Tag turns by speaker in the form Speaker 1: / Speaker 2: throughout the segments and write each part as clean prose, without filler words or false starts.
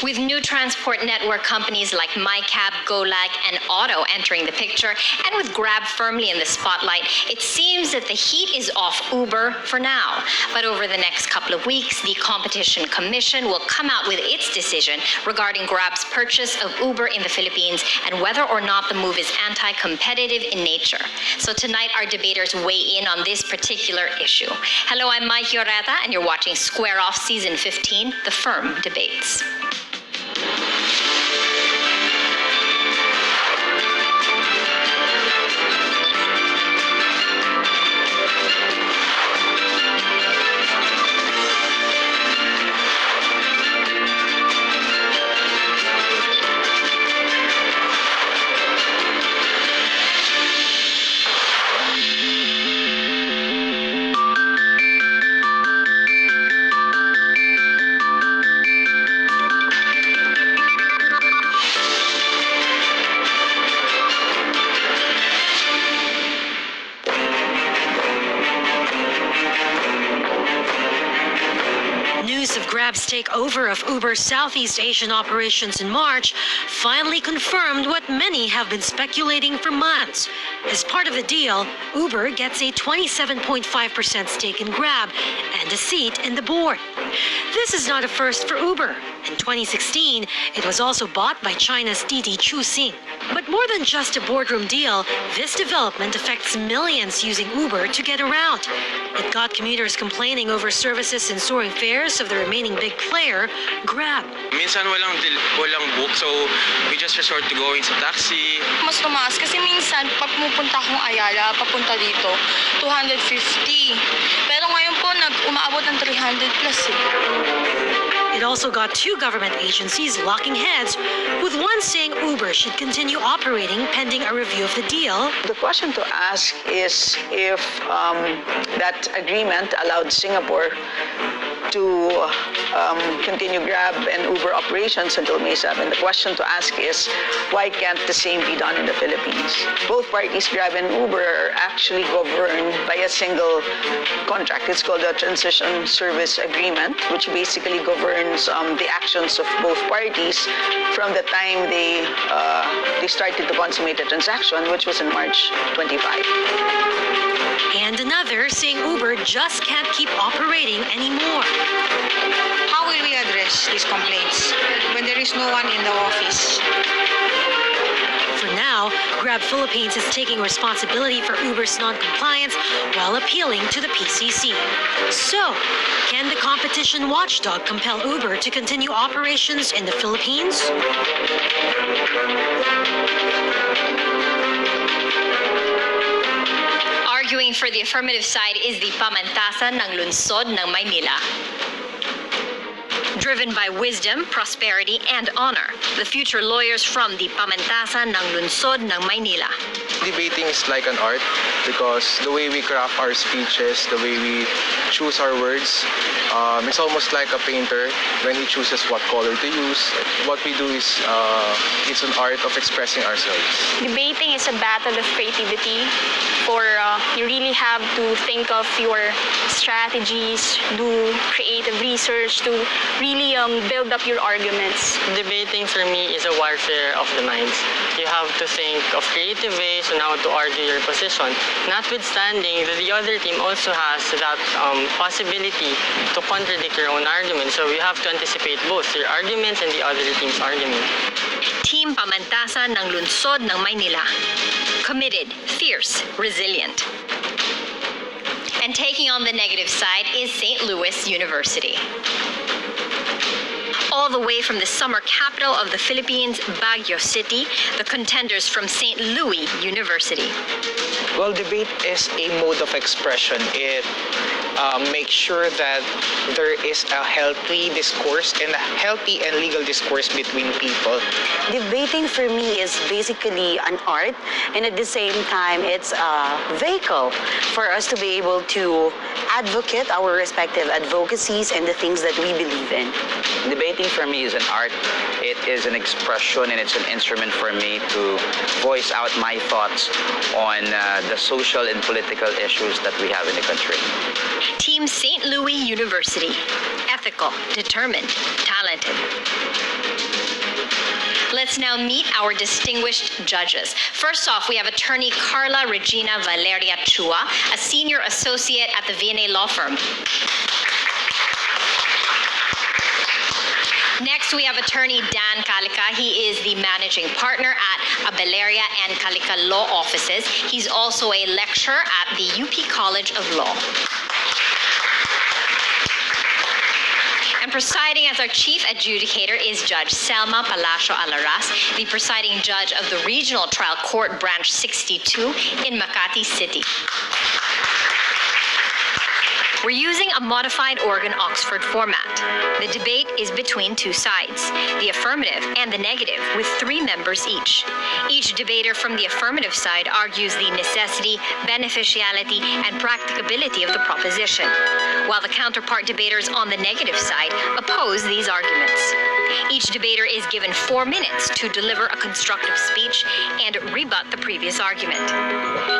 Speaker 1: With new transport network companies like MyCab, GoLag, and Auto entering the picture, and with Grab firmly in the spotlight, it seems that the heat is off Uber for now. But over the next couple of weeks, the Competition Commission will come out with its decision regarding Grab's purchase of Uber in the Philippines and whether or not the move is anti-competitive in nature. So tonight, our debaters weigh in on this particular issue. Hello, I'm Maiki Oreta, and you're watching Square Off Season 15, The Firm Debates.
Speaker 2: News of Grab's takeover of Uber's Southeast Asian operations in March finally confirmed what many have been speculating for months. As part of the deal, Uber gets a 27.5% stake in Grab and a seat in the board. This is not a first for Uber. In 2016, it was also bought by China's Didi Chuxing. But more than just a boardroom deal, this development affects millions using Uber to get around. It got commuters complaining over services and soaring fares of the remaining big player, Grab.
Speaker 3: Minsan walang book, so we just resort to going sa taxi.
Speaker 4: Mas tumaas kasi minsan pag pumupunta akong Ayala, papunta dito, 250. Pero ngayon po, umaabot ng 300 plus eh.
Speaker 2: It also got two government agencies locking heads, with one saying Uber should continue operating pending a review of the deal.
Speaker 5: The question to ask is if that agreement allowed Singapore to continue Grab and Uber operations until May 7. The question to ask is, why can't the same be done in the Philippines? Both parties, Grab and Uber, are actually governed by a single contract. It's called the Transition Service Agreement, which basically governs the actions of both parties from the time they started to consummate the transaction, which was in March 25.
Speaker 2: And another saying Uber just can't keep operating anymore.
Speaker 4: How will we address these complaints when there is no one in the office?
Speaker 2: For now, Grab Philippines is taking responsibility for Uber's non-compliance while appealing to the PCC. So, can the competition watchdog compel Uber to continue operations in the Philippines?
Speaker 1: Arguing for the affirmative side is the Pamantasan ng Lunsod ng Maynila. Driven by wisdom, prosperity, and honor, the future lawyers from the Pamantasan ng Lunsod ng Maynila.
Speaker 3: Debating is like an art because the way we craft our speeches, the way we choose our words, it's almost like a painter when he chooses what color to use. What we do is it's an art of expressing ourselves.
Speaker 6: Debating is a battle of creativity, for you really have to think of your strategies, do creative research to really build up your arguments.
Speaker 7: Debating for me is a warfare of the minds. You have to think of creative ways on how to argue your position, notwithstanding that the other team also has that possibility to contradict your own argument. So you have to anticipate both your arguments and the other team's argument.
Speaker 1: Team Pamantasan ng Lunsod ng Maynila. Committed, fierce, resilient. And taking on the negative side is St. Louis University. All the way from the summer capital of the Philippines, Baguio City, the contenders from St. Louis University.
Speaker 8: Well, debate is a mode of expression. It makes sure that there is a healthy discourse and a healthy and legal discourse between people.
Speaker 9: Debating for me is basically an art, and at the same time, it's a vehicle for us to be able to advocate our respective advocacies and the things that we believe in.
Speaker 10: Debating for me is an art. It is an expression and it's an instrument for me to voice out my thoughts on the social and political issues that we have in the country.
Speaker 1: Team St. Louis University. Ethical, determined, talented. let's now meet our distinguished judges. First off, we have attorney Carla Regina Valeria Chua, a senior associate at the V&A law firm. Next, we have attorney Dan Calica. He is the managing partner at Abeleria and Calica Law Offices. He's also a lecturer at the UP College of Law. And presiding as our chief adjudicator is Judge Selma Palacio Alaras, the presiding judge of the Regional Trial Court Branch 62 in Makati City. We're using a modified Oregon-Oxford format. The debate is between two sides, the affirmative and the negative, with 3 members each. Each debater from the affirmative side argues the necessity, beneficiality, and practicability of the proposition, while the counterpart debaters on the negative side oppose these arguments. Each debater is given 4 minutes to deliver a constructive speech and rebut the previous argument.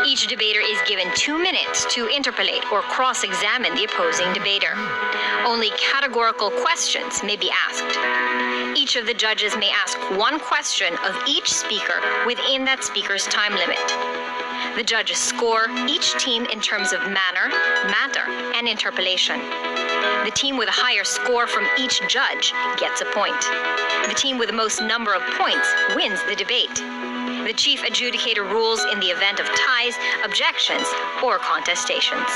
Speaker 1: Each debater is given 2 minutes to interpolate or cross-examine the opposing debater. Only categorical questions may be asked. Each of the judges may ask 1 question of each speaker within that speaker's time limit. The judges score each team in terms of manner, matter, and interpolation. The team with a higher score from each judge gets a point. The team with the most number of points wins the debate. The chief adjudicator rules in the event of ties, objections, or contestations.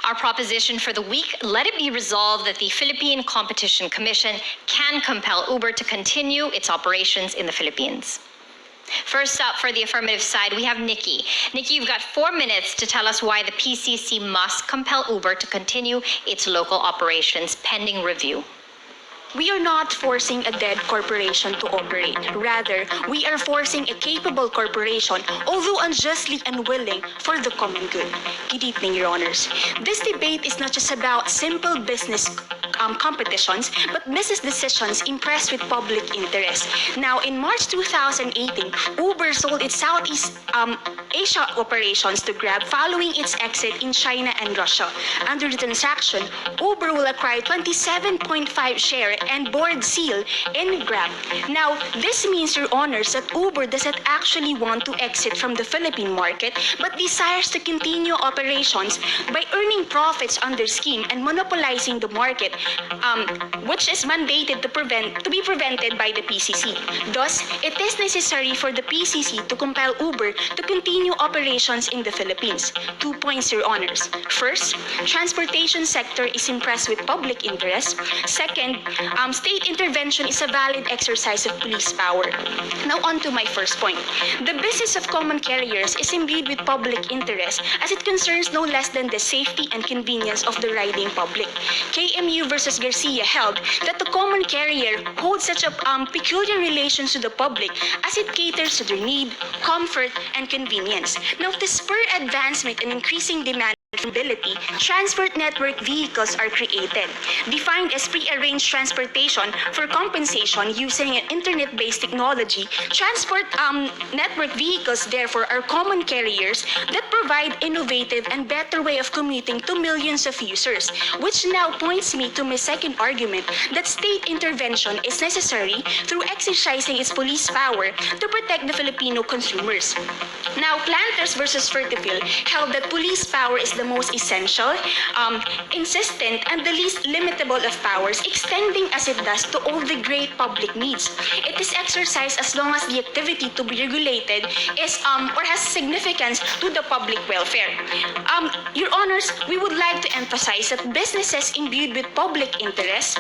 Speaker 1: Our proposition for the week: let it be resolved that the Philippine Competition Commission can compel Uber to continue its operations in the Philippines. First up, for the affirmative side, we have Nikki. Nikki, you've got 4 minutes to tell us why the PCC must compel Uber to continue its local operations pending review.
Speaker 11: We are not forcing a dead corporation to operate. Rather, we are forcing a capable corporation, although unjustly unwilling, for the common good. Good evening, Your Honors. This debate is not just about simple business competitions, but business decisions impressed with public interest. Now, in March 2018, Uber sold its Southeast Asia operations to Grab following its exit in China and Russia. Under the transaction, Uber will acquire 27.5 share and board seal in Grab. Now, this means, Your Honors, that Uber doesn't actually want to exit from the Philippine market, but desires to continue operations by earning profits on their scheme and monopolizing the market, which is mandated to be prevented by the PCC. Thus, it is necessary for the PCC to compel Uber to continue operations in the Philippines. 2 points, Your Honors. First, transportation sector is impressed with public interest. Second, state intervention is a valid exercise of police power. Now on to my first point. The business of common carriers is imbued with public interest as it concerns no less than the safety and convenience of the riding public. KMU versus Garcia held that the common carrier holds such a peculiar relations to the public as it caters to their need, comfort, and convenience. Now, to spur advancement and increasing demand for mobility, transport network vehicles are created, defined as pre-arranged transportation for compensation using an internet-based technology. Transport network vehicles, therefore, are common carriers that provide innovative and better way of commuting to millions of users, which now points me to my second argument that state intervention is necessary through exercising its police power to protect the Filipino consumers. Now, Planters versus Fertifil held that police power is the most essential, insistent, and the least limitable of powers, extending as it does to all the great public needs. It is exercised as long as the activity to be regulated is or has significance to the public welfare. Your Honors, we would like to emphasize that businesses imbued with public interest,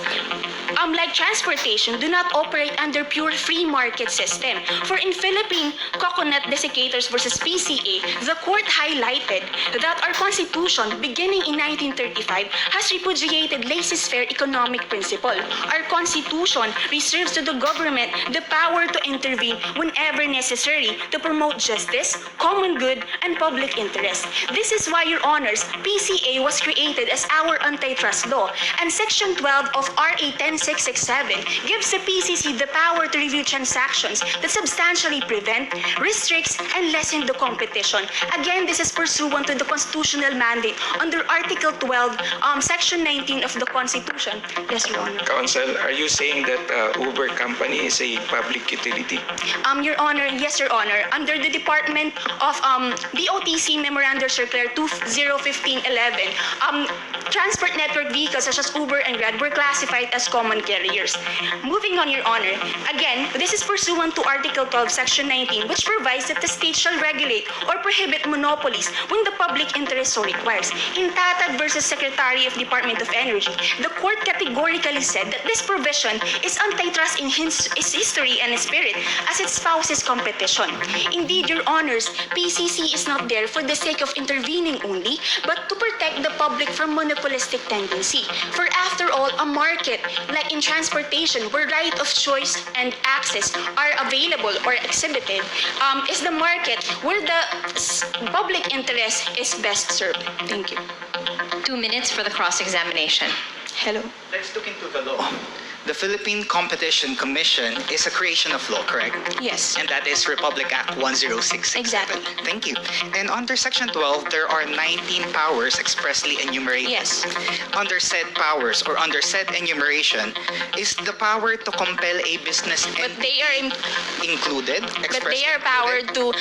Speaker 11: like transportation, do not operate under pure free market system. For in Philippine Coconut Desiccators versus PCA, the court highlighted that our Constitution, beginning in 1935, has repudiated laissez-faire economic principle. Our Constitution reserves to the government the power to intervene whenever necessary to promote justice, common good, and public interest. This is why, Your Honors, PCA was created as our antitrust law, and Section 12 of RA 10667 gives the PCC the power to review transactions that substantially prevent, restricts, and lessen the competition. Again, this is pursuant to the constitutional mandate under Article 12, Section 19 of the Constitution. Yes, Your Honor.
Speaker 12: Counsel, are you saying that Uber company is a public utility?
Speaker 11: Your Honor, yes, Your Honor. Under the Department of DOTC Memorandum Circular 2015-11, transport network vehicles such as Uber and Grab were classified as common carriers. Moving on, Your Honor. Again, this is pursuant to Article 12, Section 19, which provides that the state shall regulate or prohibit monopolies when the public interest so requires. In Tatag versus Secretary of Department of Energy, the court categorically said that this provision is antitrust in its history and spirit as it spouses competition. Indeed, Your Honors, PCC is not there for the sake of intervening only, but to protect the public from monopolistic tendency. For after all, a market, like in transportation, where right of choice and access are available or exhibited, is the market where the public interest is best served. Thank you.
Speaker 1: 2 minutes for the cross-examination.
Speaker 11: Hello.
Speaker 8: Let's look into the law. The Philippine Competition Commission is a creation of law, correct?
Speaker 11: Yes.
Speaker 8: And that is Republic Act 10667.
Speaker 11: Exactly.
Speaker 8: Thank you. And under Section 12, there are 19 powers expressly enumerated.
Speaker 11: Yes.
Speaker 8: Under said powers or under said enumeration is the power to compel a business
Speaker 11: But
Speaker 8: entity
Speaker 11: they are
Speaker 8: included.
Speaker 11: But they are empowered to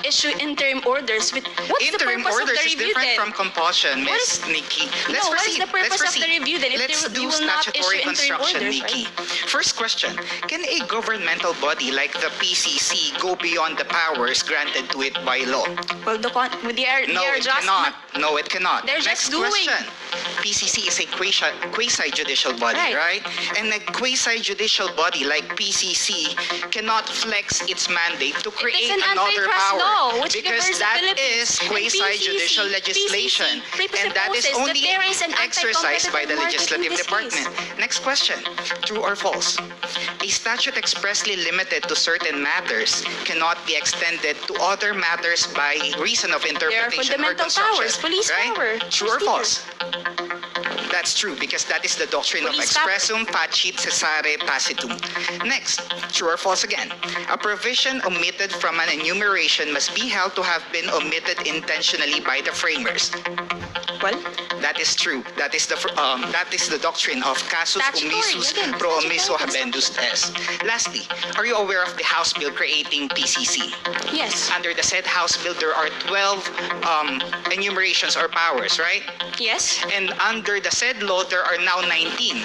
Speaker 11: issue interim orders with what's
Speaker 8: Interim
Speaker 11: the purpose
Speaker 8: orders
Speaker 11: of the
Speaker 8: is
Speaker 11: review
Speaker 8: different
Speaker 11: then?
Speaker 8: from compulsion,
Speaker 11: What
Speaker 8: Miss Nikki. Let's
Speaker 11: No, what is
Speaker 8: proceed.
Speaker 11: the purpose
Speaker 8: Let's
Speaker 11: of the
Speaker 8: proceed.
Speaker 11: review then if
Speaker 8: Let's
Speaker 11: they
Speaker 8: do
Speaker 11: will not
Speaker 8: statutory
Speaker 11: issue interim
Speaker 8: construction,
Speaker 11: orders,
Speaker 8: Nikki.
Speaker 11: right?
Speaker 8: First question: can a governmental body like the PCC go beyond the powers granted to it by law?
Speaker 11: Well, they are
Speaker 8: No, it
Speaker 11: just
Speaker 8: cannot. No, it cannot.
Speaker 11: They're
Speaker 8: Next
Speaker 11: just doing-
Speaker 8: question. PCC is a quasi-judicial body,
Speaker 11: Right.
Speaker 8: right? And a quasi-judicial body like PCC cannot flex its mandate to create
Speaker 11: an
Speaker 8: another
Speaker 11: antitrust
Speaker 8: power
Speaker 11: law, which
Speaker 8: because
Speaker 11: governs the
Speaker 8: that
Speaker 11: Philippines.
Speaker 8: is
Speaker 11: And
Speaker 8: quasi-judicial
Speaker 11: PCC
Speaker 8: legislation, and that is
Speaker 11: presupposes that
Speaker 8: only
Speaker 11: there is an
Speaker 8: exercised by the
Speaker 11: anti-competitive market in
Speaker 8: legislative
Speaker 11: this
Speaker 8: department. Next question. True or false? A statute expressly limited to certain matters cannot be extended to other matters by reason of interpretation or
Speaker 11: fundamental
Speaker 8: construction.
Speaker 11: powers, police
Speaker 8: right?
Speaker 11: power,
Speaker 8: True or
Speaker 11: procedure.
Speaker 8: false? That's true because that is the doctrine of
Speaker 11: Police power.
Speaker 8: expressum facit cessare tacitum. Next, true or false again. A provision omitted from an enumeration must be held to have been omitted intentionally by the framers.
Speaker 11: Well,
Speaker 8: That is true. That is the doctrine of casus
Speaker 11: Statutory,
Speaker 8: omissus
Speaker 11: again,
Speaker 8: pro omisso
Speaker 11: statutory
Speaker 8: habendus est. Lastly, are you aware of the House Bill creating PCC?
Speaker 11: yes.
Speaker 8: Under the said House Bill, there are 12 enumerations or powers, right?
Speaker 11: Yes.
Speaker 8: And under the said law, there are now 19.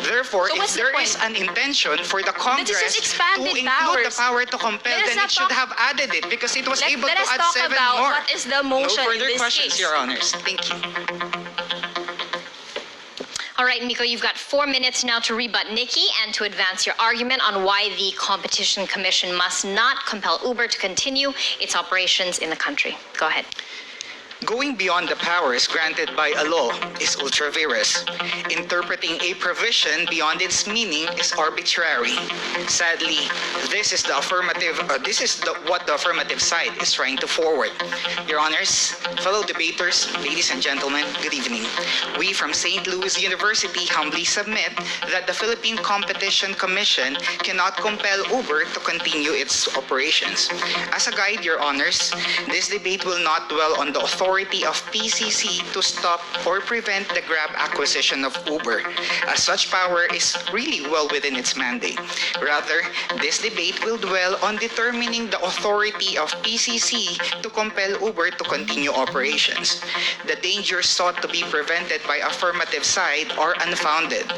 Speaker 8: Therefore,
Speaker 11: So
Speaker 8: if
Speaker 11: what's the
Speaker 8: there is
Speaker 11: point?
Speaker 8: an intention for the
Speaker 11: is
Speaker 8: Congress to
Speaker 11: expanded
Speaker 8: include the
Speaker 11: powers.
Speaker 8: power to compel,
Speaker 11: Let us
Speaker 8: then
Speaker 11: not
Speaker 8: it should
Speaker 11: talk-
Speaker 8: have added it because it was able
Speaker 11: Let
Speaker 8: to
Speaker 11: us
Speaker 8: add
Speaker 11: talk
Speaker 8: 7
Speaker 11: about
Speaker 8: more.
Speaker 11: what is the motion
Speaker 8: No
Speaker 11: in
Speaker 8: further
Speaker 11: this
Speaker 8: questions,
Speaker 11: case.
Speaker 8: Your Honors. Thank you.
Speaker 1: All right, Mico, you've got 4 minutes now to rebut Nikki and to advance your argument on why the Competition Commission must not compel Uber to continue its operations in the country. Go ahead.
Speaker 8: Going beyond the powers granted by a law is ultra vires. Interpreting a provision beyond its meaning is arbitrary. Sadly, this is what the affirmative side is trying to forward. Your Honors, fellow debaters, ladies and gentlemen, good evening. We from St. Louis University humbly submit that the Philippine Competition Commission cannot compel Uber to continue its operations. As a guide, Your Honors, this debate will not dwell on the authority of PCC to stop or prevent the Grab acquisition of Uber, as such power is really well within its mandate. Rather, this debate will dwell on determining the authority of PCC to compel Uber to continue operations. The dangers sought to be prevented by affirmative side are unfounded.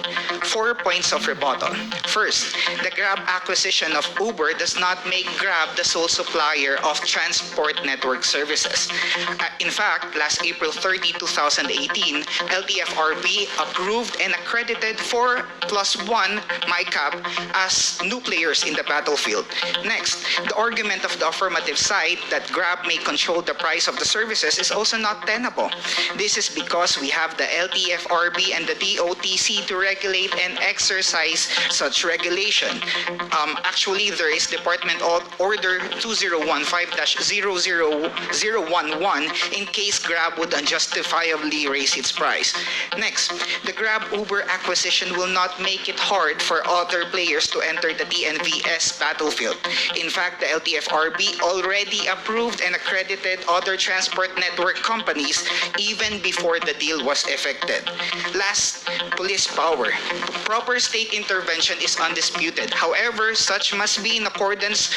Speaker 8: 4 points of rebuttal. First, the Grab acquisition of Uber does not make Grab the sole supplier of transport network services. In fact, last April 30, 2018, LTFRB approved and accredited 4+1 MyCab as new players in the battlefield. Next, the argument of the affirmative side that Grab may control the price of the services is also not tenable. This is because we have the LTFRB and the DOTC to regulate and exercise such regulation. Actually, there is Department Order 2015-00011 in case Grab would unjustifiably raise its price. Next, the Grab Uber acquisition will not make it hard for other players to enter the TNVS battlefield. In fact, the LTFRB already approved and accredited other transport network companies even before the deal was effected. Last, police power. Proper state intervention is undisputed. However, such must be in accordance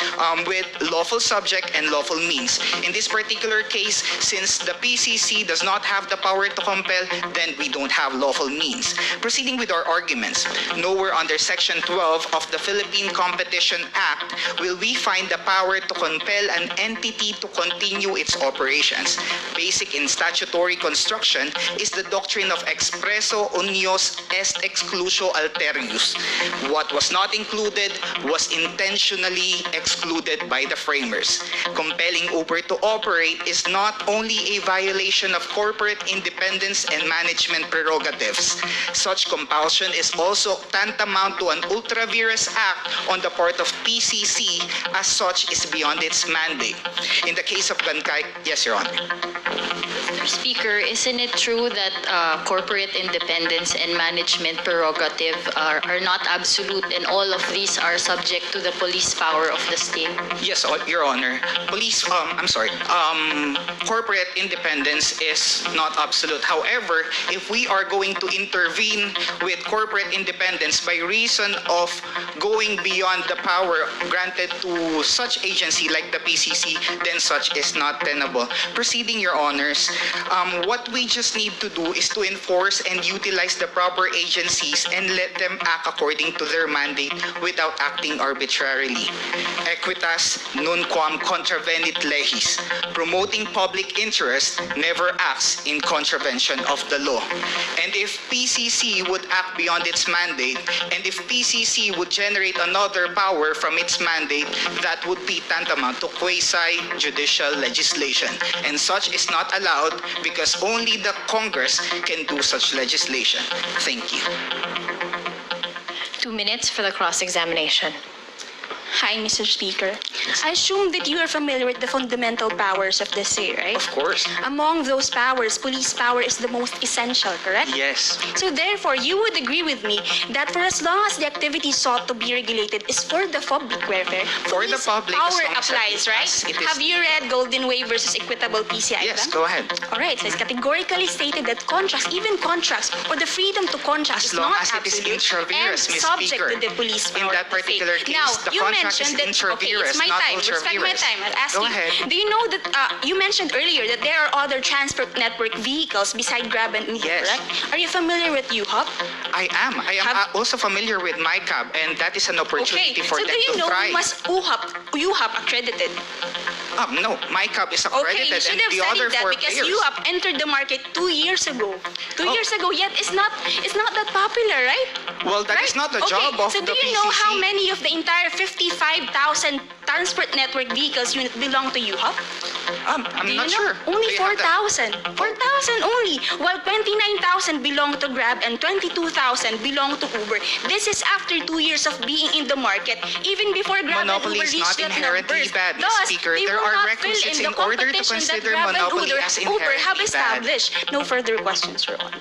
Speaker 8: with lawful subject and lawful means. In this particular case, since the PCC does not have the power to compel, then we don't have lawful means. Proceeding with our arguments, nowhere under Section 12 of the Philippine Competition Act will we find the power to compel an entity to continue its operations. Basic in statutory construction is the doctrine of expresso unios est exclusio alterius. What was not included was intentionally excluded by the framers. Compelling Uber to operate is not only a violation of corporate independence and management prerogatives. Such compulsion is also tantamount to an ultra vires act on the part of PCC, as such is beyond its mandate. In the case of Gankay, yes, Your Honor.
Speaker 1: Mr. Speaker, isn't it true that corporate independence and management prerogative are not absolute, and all of these are subject to the police power of the state?
Speaker 8: Yes, Your Honor. Corporate independence is not absolute. However, if we are going to intervene with corporate independence by reason of going beyond the power granted to such agency like the PCC, then such is not tenable. Proceeding, Your Honors, what we just need to do is to enforce and utilize the proper agencies and let them act according to their mandate without acting arbitrarily. Equitas nunquam contravenit legis. Promoting public interest never acts in contravention of the law. And if PCC would act beyond its mandate, and if PCC would generate another power from its mandate, that would be tantamount to quasi-judicial legislation. And such is not allowed because only the Congress can do such legislation. Thank you.
Speaker 1: 2 minutes for the cross-examination.
Speaker 11: Hi, Mr. Speaker. I assume that you are familiar with the fundamental powers of the state, right?
Speaker 8: Of course.
Speaker 11: Among those powers, police power is the most essential, correct?
Speaker 8: Yes.
Speaker 11: So therefore, you would agree with me that for as long as the activity sought to be regulated is for the public welfare,
Speaker 8: For the
Speaker 11: police
Speaker 8: public,
Speaker 11: power
Speaker 8: as long
Speaker 11: applies,
Speaker 8: as
Speaker 11: right?
Speaker 8: it is-
Speaker 11: Have you read Golden Way versus Equitable PCI?
Speaker 8: Yes, go ahead.
Speaker 11: All right, so it's categorically stated that contracts, even contracts, or the freedom to contract
Speaker 8: As
Speaker 11: is
Speaker 8: long
Speaker 11: not
Speaker 8: as it is
Speaker 11: absolute
Speaker 8: intravenous,
Speaker 11: and
Speaker 8: Ms.
Speaker 11: subject
Speaker 8: Speaker.
Speaker 11: to the police
Speaker 8: In
Speaker 11: power
Speaker 8: that
Speaker 11: of the state.
Speaker 8: particular case,
Speaker 11: Now,
Speaker 8: the
Speaker 11: you
Speaker 8: contract
Speaker 11: mentioned
Speaker 8: is
Speaker 11: that, okay,
Speaker 8: intravenous,
Speaker 11: it's my
Speaker 8: not
Speaker 11: time. Respect my
Speaker 8: ultravirus.
Speaker 11: time. I'll ask
Speaker 8: Go
Speaker 11: you.
Speaker 8: ahead.
Speaker 11: Do you know that you mentioned earlier that there are other transport network vehicles beside Grab and Uber,
Speaker 8: Yes.
Speaker 11: correct? Are you familiar with UHOP?
Speaker 8: I am also familiar with MyCab, and that is an opportunity
Speaker 11: Okay,
Speaker 8: for
Speaker 11: so
Speaker 8: them
Speaker 11: do you
Speaker 8: to
Speaker 11: know
Speaker 8: thrive.
Speaker 11: was UHOP accredited?
Speaker 8: No, MyCab is
Speaker 11: Okay,
Speaker 8: accredited,
Speaker 11: you should
Speaker 8: and
Speaker 11: have
Speaker 8: the other
Speaker 11: studied that
Speaker 8: four
Speaker 11: because
Speaker 8: players.
Speaker 11: UHOP entered the market 2 years ago. 2
Speaker 8: Oh.
Speaker 11: years ago, yet it's not that popular, right?
Speaker 8: Well, that is
Speaker 11: Right?
Speaker 8: not the job of
Speaker 11: so
Speaker 8: the
Speaker 11: do you know how
Speaker 8: PCC.
Speaker 11: many of the entire 55,000 transport network vehicles unit belong to UHOP?
Speaker 8: I'm
Speaker 11: Do you
Speaker 8: not
Speaker 11: know?
Speaker 8: sure.
Speaker 11: Only
Speaker 8: Do you have that?
Speaker 11: 4,000. 4,000 only. While 29,000 belong to Grab and 22,000 belong to Uber. This is after 2 years of being in the market, even before Grab
Speaker 8: Monopoly
Speaker 11: and Uber
Speaker 8: is
Speaker 11: reached
Speaker 8: not
Speaker 11: that
Speaker 8: inherently
Speaker 11: numbers.
Speaker 8: bad, Ms.
Speaker 11: Thus,
Speaker 8: Speaker.
Speaker 11: they
Speaker 8: There
Speaker 11: will
Speaker 8: are
Speaker 11: not
Speaker 8: requisites
Speaker 11: fill in
Speaker 8: in
Speaker 11: the
Speaker 8: order to
Speaker 11: competition that
Speaker 8: consider
Speaker 11: Grab and
Speaker 8: monopoly as
Speaker 11: Uber have
Speaker 8: inherently bad.
Speaker 11: established. No further questions, Your Honor.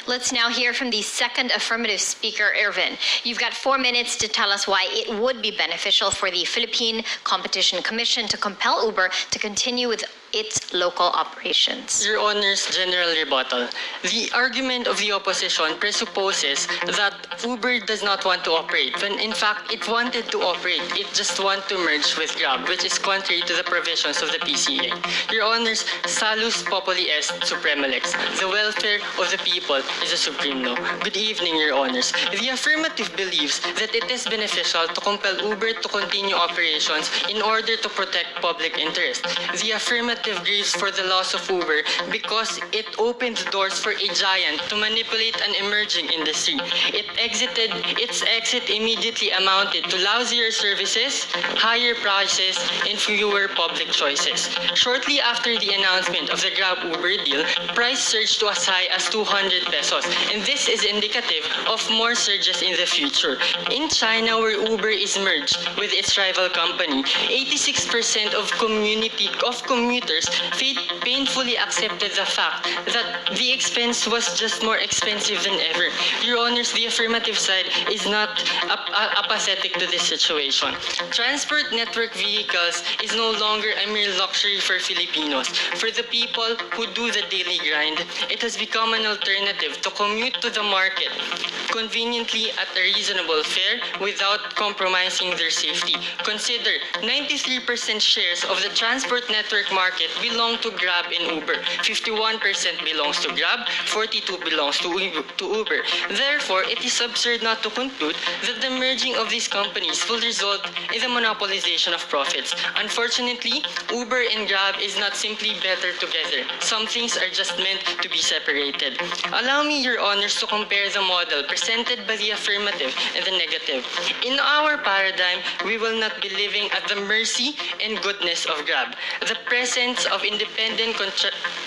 Speaker 1: Let's now hear from the second affirmative speaker, Irvin. You've got 4 minutes to tell us why it would be beneficial for the Philippine Competition Commission to compel Uber to continue with its local operations.
Speaker 7: Your Honor's general rebuttal. The argument of the opposition presupposes that Uber does not want to operate, when in fact it wanted to operate. It just want to merge with Grab, which is contrary to the provisions of the PCA. Your Honor's salus populi est suprema lex. The welfare of the people is a supreme law. Good evening, Your Honors. The affirmative believes that it is beneficial to compel Uber to continue operations in order to protect public interest. The affirmative collective grieves for the loss of Uber because it opened the doors for a giant to manipulate an emerging industry. Its exit immediately amounted to lousier services, higher prices, and fewer public choices. Shortly after the announcement of the Grab-Uber deal, price surged to as high as 200 pesos, and this is indicative of more surges in the future. In China, where Uber is merged with its rival company, 86% of commuters painfully accepted the fact that the expense was just more expensive than ever. Your Honors, the affirmative side is not apathetic to this situation. Transport network vehicles is no longer a mere luxury for Filipinos. For the people who do the daily grind, it has become an alternative to commute to the market conveniently at a reasonable fare without compromising their safety. Consider 93% shares of the transport network market belong to Grab and Uber. 51% belongs to Grab, 42% belongs to Uber. Therefore, it is absurd not to conclude that the merging of these companies will result in the monopolization of profits. Unfortunately, Uber and Grab is not simply better together. Some things are just meant to be separated. Allow me, Your Honors, to compare the model presented by the affirmative and the negative. In our paradigm, we will not be living at the mercy and goodness of Grab. The presence of independent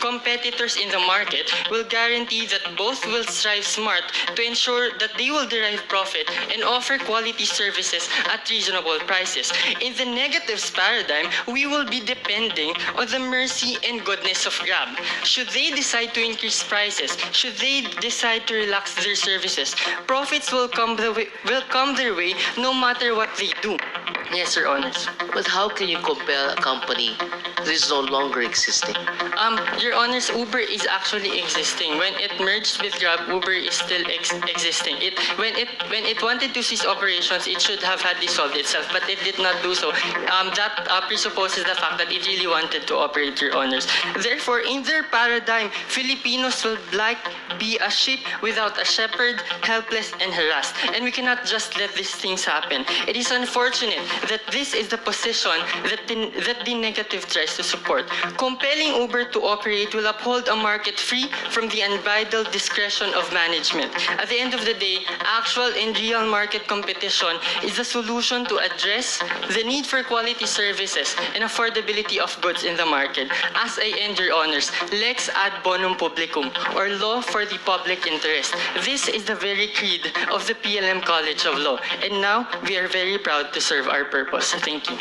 Speaker 7: competitors in the market will guarantee that both will strive smart to ensure that they will derive profit and offer quality services at reasonable prices. In the negatives paradigm, we will be depending on the mercy and goodness of Grab. Should they decide to increase prices, should they decide to relax their services, profits will come their way no matter what they do. Yes, Your Honors.
Speaker 13: But how can you compare a company that is no longer existing?
Speaker 7: Your Honors, Uber is actually existing. When it merged with Grab, Uber is still existing. When it wanted to cease operations, it should have had dissolved itself, but it did not do so. That presupposes the fact that it really wanted to operate, Your Honors. Therefore, in their paradigm, Filipinos will be a sheep without a shepherd, helpless and harassed. And we cannot just let these things happen. It is unfortunate that this is the position that the negative tries to support. Compelling Uber to operate will uphold a market free from the unbridled discretion of management. At the end of the day, actual and real market competition is the solution to address the need for quality services and affordability of goods in the market. As I end, Your Honors, lex ad bonum publicum, or law for the public interest. This is the very creed of the PLM College of Law, and now we are very proud to serve our purpose. Thank you.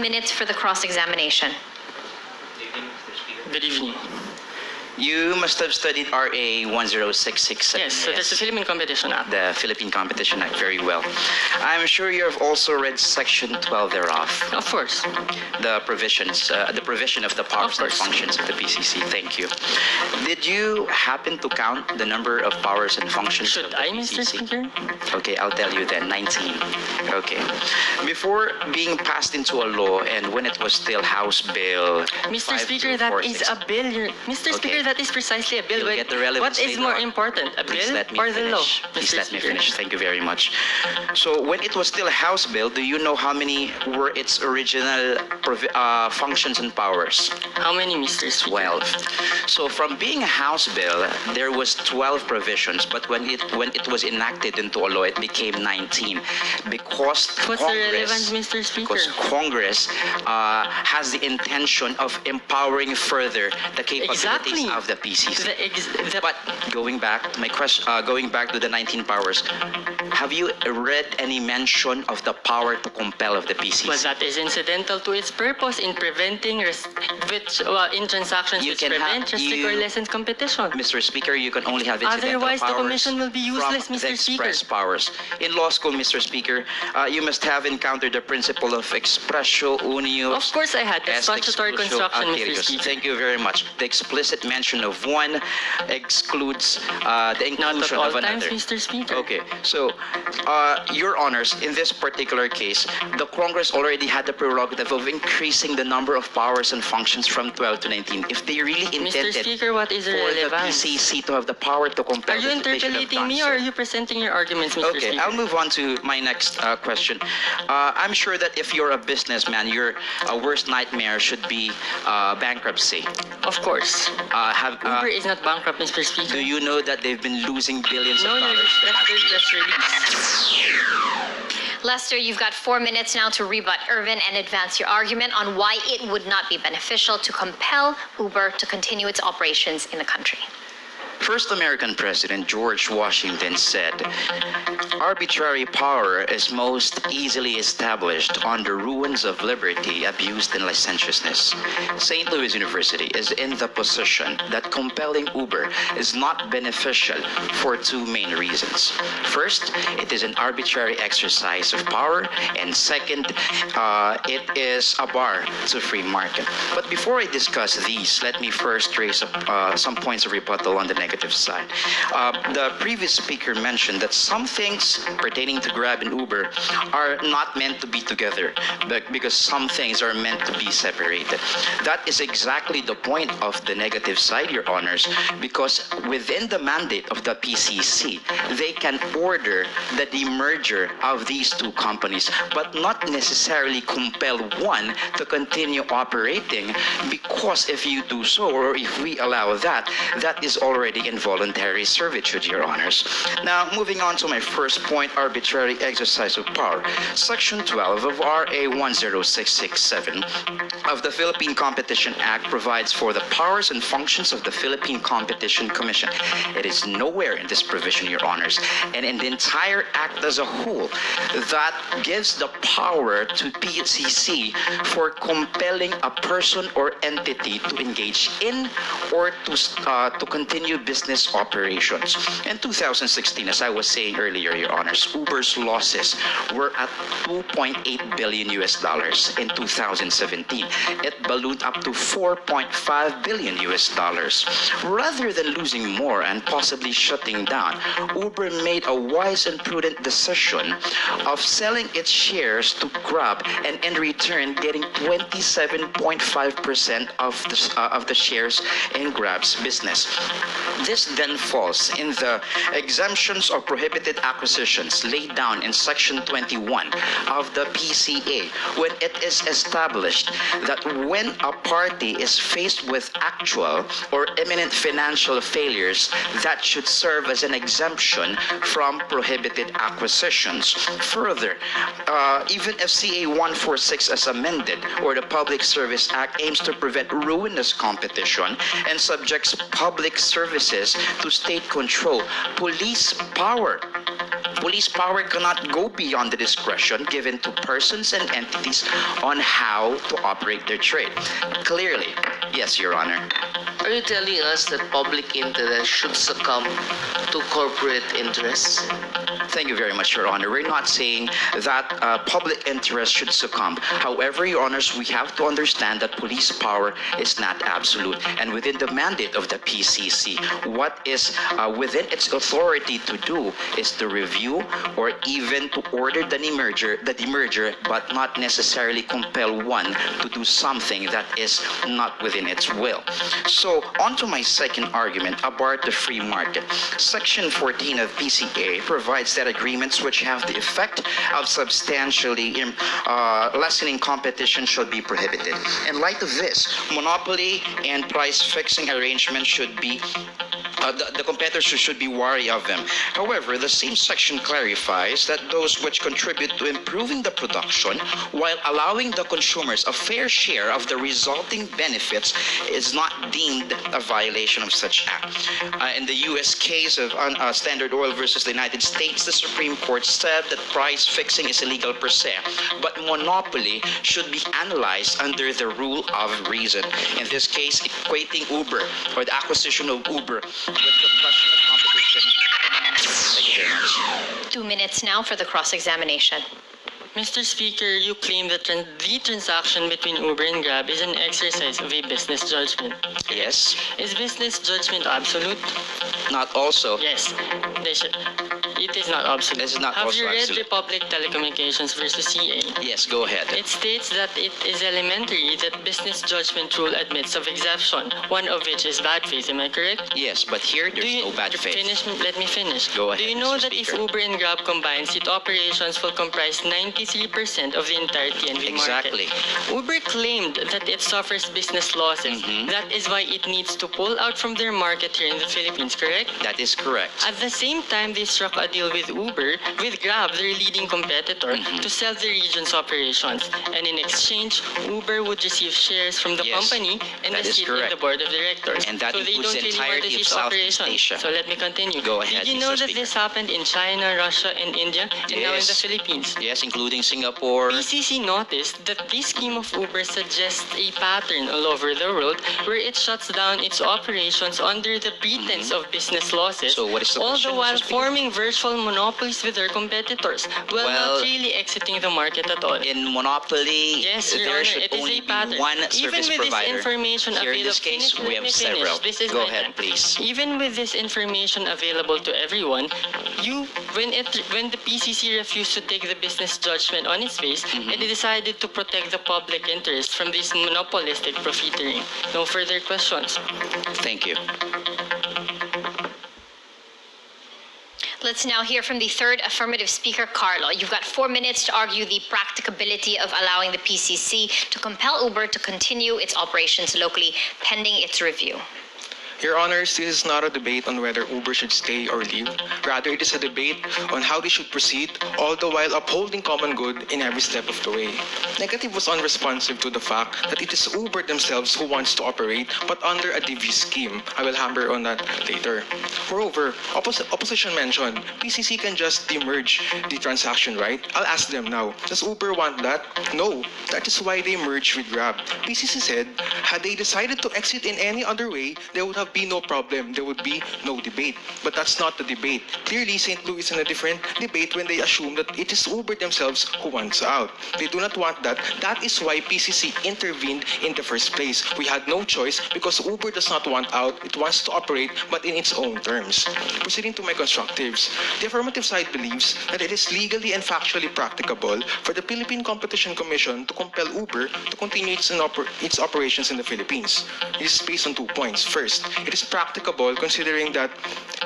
Speaker 1: Minutes for the cross-examination.
Speaker 7: Good evening.
Speaker 10: You must have studied RA 10667.
Speaker 7: Yes, so that's the Philippine Competition Act.
Speaker 10: The Philippine Competition Act, very well. I'm sure you have also read Section 12 thereof.
Speaker 7: Of course.
Speaker 10: The provision of the powers and functions of the PCC. Thank you. Did you happen to count the number of powers and functions
Speaker 7: Should
Speaker 10: of the
Speaker 7: I,
Speaker 10: PCC?
Speaker 7: Mr. Speaker?
Speaker 10: Okay, I'll tell you then. 19. Okay. Before being passed into a law and when it was still House Bill
Speaker 7: Mr. Speaker, that is a bill. Mr. Speaker, that is precisely a bill.
Speaker 10: You'll get the relevance
Speaker 7: What is
Speaker 10: later
Speaker 7: more
Speaker 10: on.
Speaker 7: important, a
Speaker 10: Please
Speaker 7: bill
Speaker 10: let me
Speaker 7: or the
Speaker 10: finish.
Speaker 7: law?
Speaker 10: Please
Speaker 7: Mr.
Speaker 10: let me
Speaker 7: Speaker?
Speaker 10: finish. Thank you very much. So when it was still a House Bill, do you know how many were its original functions and powers?
Speaker 7: How many, Mr. Speaker?
Speaker 10: 12. So from being a House Bill, there was 12 provisions, but when it was enacted into a law, it became 19 because
Speaker 7: What's the relevance, Mr. Speaker?
Speaker 10: Because Congress has the intention of empowering further the capabilities
Speaker 7: Exactly.
Speaker 10: of the PCC. But going back, my question, going back to the 19 powers, have you read any mention of the power to compel of the PCC?
Speaker 7: Well, that is incidental to its purpose in preventing in transactions
Speaker 10: You
Speaker 7: which
Speaker 10: can
Speaker 7: prevent, restrict, or lessen competition.
Speaker 10: Mr. Speaker, you can only have incidental
Speaker 7: Otherwise, the
Speaker 10: powers
Speaker 7: commission will be useless,
Speaker 10: from the
Speaker 7: Mr. Speaker.
Speaker 10: express powers. In law school, Mr. Speaker, you must have encountered the principle of expressio unius.
Speaker 7: Of course I had. That's
Speaker 10: est
Speaker 7: statutory
Speaker 10: exclusio
Speaker 7: construction, Mr.
Speaker 10: alterius.
Speaker 7: Speaker.
Speaker 10: Thank you very much. The explicit mention expansion of one excludes the
Speaker 7: Not
Speaker 10: inclusion
Speaker 7: at all
Speaker 10: of another.
Speaker 7: times, Mr. Speaker.
Speaker 10: Okay, so, Your Honors, in this particular case, the Congress already had the prerogative of increasing the number of powers and functions from 12 to 19. If they really
Speaker 7: Mr.
Speaker 10: intended
Speaker 7: Speaker, what is the
Speaker 10: for the
Speaker 7: relevance?
Speaker 10: PCC to have the power to compel
Speaker 7: Are you
Speaker 10: this, they should have
Speaker 7: interpolating
Speaker 10: done
Speaker 7: me
Speaker 10: so.
Speaker 7: or are you presenting your arguments, Mr.
Speaker 10: Okay,
Speaker 7: Speaker?
Speaker 10: I'll move on to my next question. I'm sure that if you're a businessman, your worst nightmare should be bankruptcy.
Speaker 7: Of course. Uber is not bankrupt, Mr. Speaker.
Speaker 10: Do you know that they've been losing billions
Speaker 7: No,
Speaker 10: of
Speaker 7: no,
Speaker 10: dollars?
Speaker 7: that's release.
Speaker 1: Lester, you've got 4 minutes now to rebut Irvin and advance your argument on why it would not be beneficial to compel Uber to continue its operations in the country.
Speaker 10: First American President George Washington said, "Arbitrary power is most easily established on the ruins of liberty abused in licentiousness." St. Louis University is in the position that compelling Uber is not beneficial for two main reasons. First, it is an arbitrary exercise of power, and second, it is a bar to free market. But before I discuss these, let me first raise some points of rebuttal on the negative side. The previous speaker mentioned that some things pertaining to Grab and Uber are not meant to be together, because some things are meant to be separated. That is exactly the point of the negative side, Your Honors, because within the mandate of the PCC, they can order the demerger of these two companies, but not necessarily compel one to continue operating, because if you do so, or if we allow that, that is already involuntary servitude, Your Honors. Now, moving on to my first point, arbitrary exercise of power. Section 12 of RA 10667 of the Philippine Competition Act provides for the powers and functions of the Philippine Competition Commission. It is nowhere in this provision, Your Honors, and in the entire act as a whole, that gives the power to PCC for compelling a person or entity to engage in or to continue business operations. In 2016, as I was saying earlier, Your Honors, Uber's losses were at 2.8 billion US dollars in 2017. It ballooned up to 4.5 billion US dollars. Rather than losing more and possibly shutting down, Uber made a wise and prudent decision of selling its shares to Grab, and in return getting 27.5% of the shares in Grab's business. This then falls in the exemptions of prohibited acquisitions laid down in Section 21 of the PCA, when it is established that when a party is faced with actual or imminent financial failures, that should serve as an exemption from prohibited acquisitions. Further, even if CA 146 as amended or the Public Service Act aims to prevent ruinous competition and subjects public services to state control, police power cannot go beyond the discretion given to persons and entities on how to operate their trade. Clearly, yes, Your Honor.
Speaker 13: Are you telling us that public interest should succumb to corporate interests?
Speaker 10: Thank you very much, Your Honor. We're not saying that public interest should succumb. However, Your Honors, we have to understand that police power is not absolute. And within the mandate of the PCC, what is within its authority to do is to review or even to order the demerger, but not necessarily compel one to do something that is not within its will. So, on to my second argument about the free market. Section 14 of PCA provides that agreements which have the effect of substantially lessening competition should be prohibited. In light of this, monopoly and price fixing arrangements should be the competitors should be wary of them. However, the same section clarifies that those which contribute to improving the production while allowing the consumers a fair share of the resulting benefits is not deemed a violation of such act. In the U.S. case of Standard Oil versus the United States, the Supreme Court said that price fixing is illegal per se, but monopoly should be analyzed under the rule of reason. In this case, equating Uber or the acquisition of Uber with the question of competition. Thank you very much.
Speaker 1: 2 minutes now for the cross-examination.
Speaker 7: Mr. Speaker, you claim that the transaction between Uber and Grab is an exercise of a business judgment.
Speaker 10: Yes,
Speaker 7: Is business judgment absolute?
Speaker 10: not also.
Speaker 7: Yes, they should. It is not absolute.
Speaker 10: It is not
Speaker 7: Have
Speaker 10: also
Speaker 7: you read
Speaker 10: absolute.
Speaker 7: Republic Telecommunications versus CA?
Speaker 10: Yes, go ahead.
Speaker 7: It states that it is elementary that business judgment rule admits of exception, one of which is bad faith. Am I correct?
Speaker 10: Yes, but here there's no bad faith.
Speaker 7: Let me finish.
Speaker 10: Go
Speaker 7: Do
Speaker 10: ahead,
Speaker 7: you know
Speaker 10: Mr.
Speaker 7: that if
Speaker 10: Speaker.
Speaker 7: Uber and Grab combines, its operations will comprise 93% of the entire TNV
Speaker 10: Exactly.
Speaker 7: market? Uber claimed that it suffers business losses. That is why it needs to pull out from their market here in the Philippines, correct?
Speaker 10: That is correct.
Speaker 7: At the same time, they struck a deal with Grab, their leading competitor, to sell the region's operations. And in exchange, Uber would receive shares from the
Speaker 10: Yes,
Speaker 7: company and
Speaker 10: that
Speaker 7: the
Speaker 10: is
Speaker 7: seat in
Speaker 10: correct.
Speaker 7: the board of directors.
Speaker 10: And that
Speaker 7: so they
Speaker 10: includes
Speaker 7: don't
Speaker 10: the
Speaker 7: really want to
Speaker 10: entirety of
Speaker 7: cease
Speaker 10: Southeast
Speaker 7: operations.
Speaker 10: Asia.
Speaker 7: So let me continue.
Speaker 10: Go ahead,
Speaker 7: Did you know
Speaker 10: Mr.
Speaker 7: that
Speaker 10: Speaker.
Speaker 7: this happened in China, Russia, and India, and now in the
Speaker 10: Yes.
Speaker 7: Philippines?
Speaker 10: Yes, including Singapore.
Speaker 7: PCC noticed that this scheme of Uber suggests a pattern all over the world where it shuts down its operations under the pretense of business losses,
Speaker 10: So what is the
Speaker 7: all
Speaker 10: question,
Speaker 7: the while
Speaker 10: Mr. Speaker?
Speaker 7: forming virtual monopolies with their competitors, while
Speaker 10: Well,
Speaker 7: not really exiting the market at all.
Speaker 10: In monopoly,
Speaker 7: Yes, Your
Speaker 10: there
Speaker 7: Honor,
Speaker 10: should
Speaker 7: it is
Speaker 10: only
Speaker 7: a
Speaker 10: be
Speaker 7: pattern.
Speaker 10: one
Speaker 7: Even
Speaker 10: service
Speaker 7: with this
Speaker 10: provider.
Speaker 7: information
Speaker 10: Here in this
Speaker 7: available,
Speaker 10: case, we have several.
Speaker 7: This is
Speaker 10: Go
Speaker 7: my
Speaker 10: ahead,
Speaker 7: turn.
Speaker 10: please.
Speaker 7: Even with this information available to everyone, when the PCC refused to take the business judgment on its face, it decided to protect the public interest from this monopolistic profiteering. No further questions.
Speaker 10: Thank you.
Speaker 1: Let's now hear from the third affirmative speaker, Carlo. You've got 4 minutes to argue the practicability of allowing the PCC to compel Uber to continue its operations locally pending its review.
Speaker 3: Your Honors, this is not a debate on whether Uber should stay or leave. Rather, it is a debate on how they should proceed, all the while upholding common good in every step of the way. Negative was unresponsive to the fact that it is Uber themselves who wants to operate, but under a devious scheme. I will hammer on that later. Moreover, opposition mentioned PCC can just demerge the transaction, right? I'll ask them now. Does Uber want that? No. That is why they merged with Grab. PCC said, had they decided to exit in any other way, there would have been no problem. There would be no debate. But that's not the debate. Clearly, St. Louis is in a different debate when they assume that it is Uber themselves who wants out. They do not want that. That is why PCC intervened in the first place. We had no choice because Uber does not want out. It wants to operate, but in its own terms. Proceeding to my constructives, the affirmative side believes that it is legally and factually practicable for the Philippine Competition Commission to compel Uber to continue its operations in the Philippines. This is based on 2 points. First, it is practicable considering that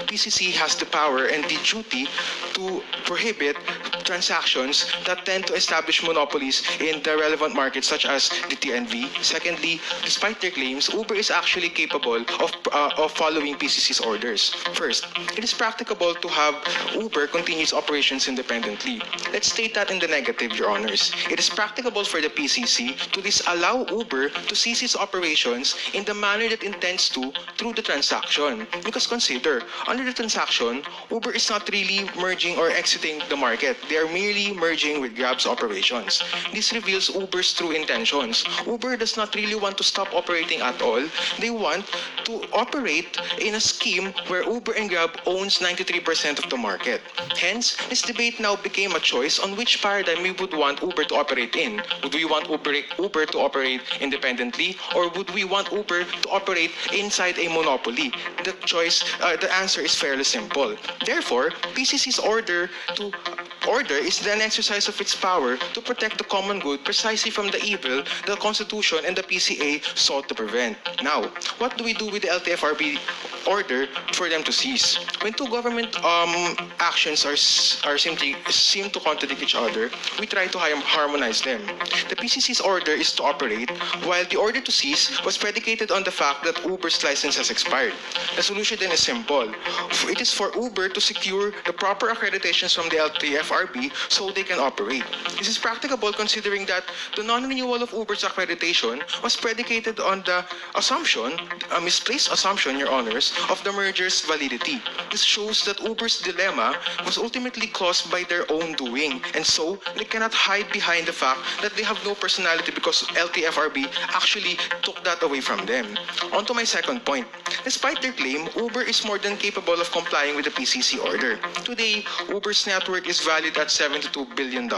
Speaker 3: PCC has the power and the duty to prohibit transactions that tend to establish monopolies in the relevant markets such as the TNV. Secondly, despite their claims, Uber is actually capable of following PCC's orders. First, it is practicable to have Uber continue its operations independently. Let's state that in the negative, Your Honors. It is practicable for the PCC to disallow Uber to cease its operations in the manner that intends to through the transaction. Because consider, under the transaction, Uber is not really merging or exiting the market. They are merely merging with Grab's operations. This reveals Uber's true intentions. Uber does not really want to stop operating at all. They want to operate in a scheme where Uber and Grab owns 93% of the market. Hence, this debate now became a choice on which paradigm we would want Uber to operate in. Would we want Uber to operate independently, or would we want Uber to operate inside a monopoly? The answer is fairly simple. Therefore, PCC's order is then exercise of its power to protect the common good precisely from the evil the Constitution and the PCA sought to prevent. Now, what do we do with the LTFRB order for them to cease? When two government actions seem to contradict each other, we try to harmonize them. The PCC's order is to operate, while the order to cease was predicated on the fact that Uber's license has expired. The solution then is simple. It is for Uber to secure the proper accreditations from the LTFRB so they can operate. This is practicable considering that the non-renewal of Uber's accreditation was predicated on the assumption, a misplaced assumption, Your Honors, of the merger's validity. This shows that Uber's dilemma was ultimately caused by their own doing, and so they cannot hide behind the fact that they have no personality because LTFRB actually took that away from them. On to my second point. Despite their claim, Uber is more than capable of complying with the PCC order. Today, Uber's network is valued valued at $72 billion.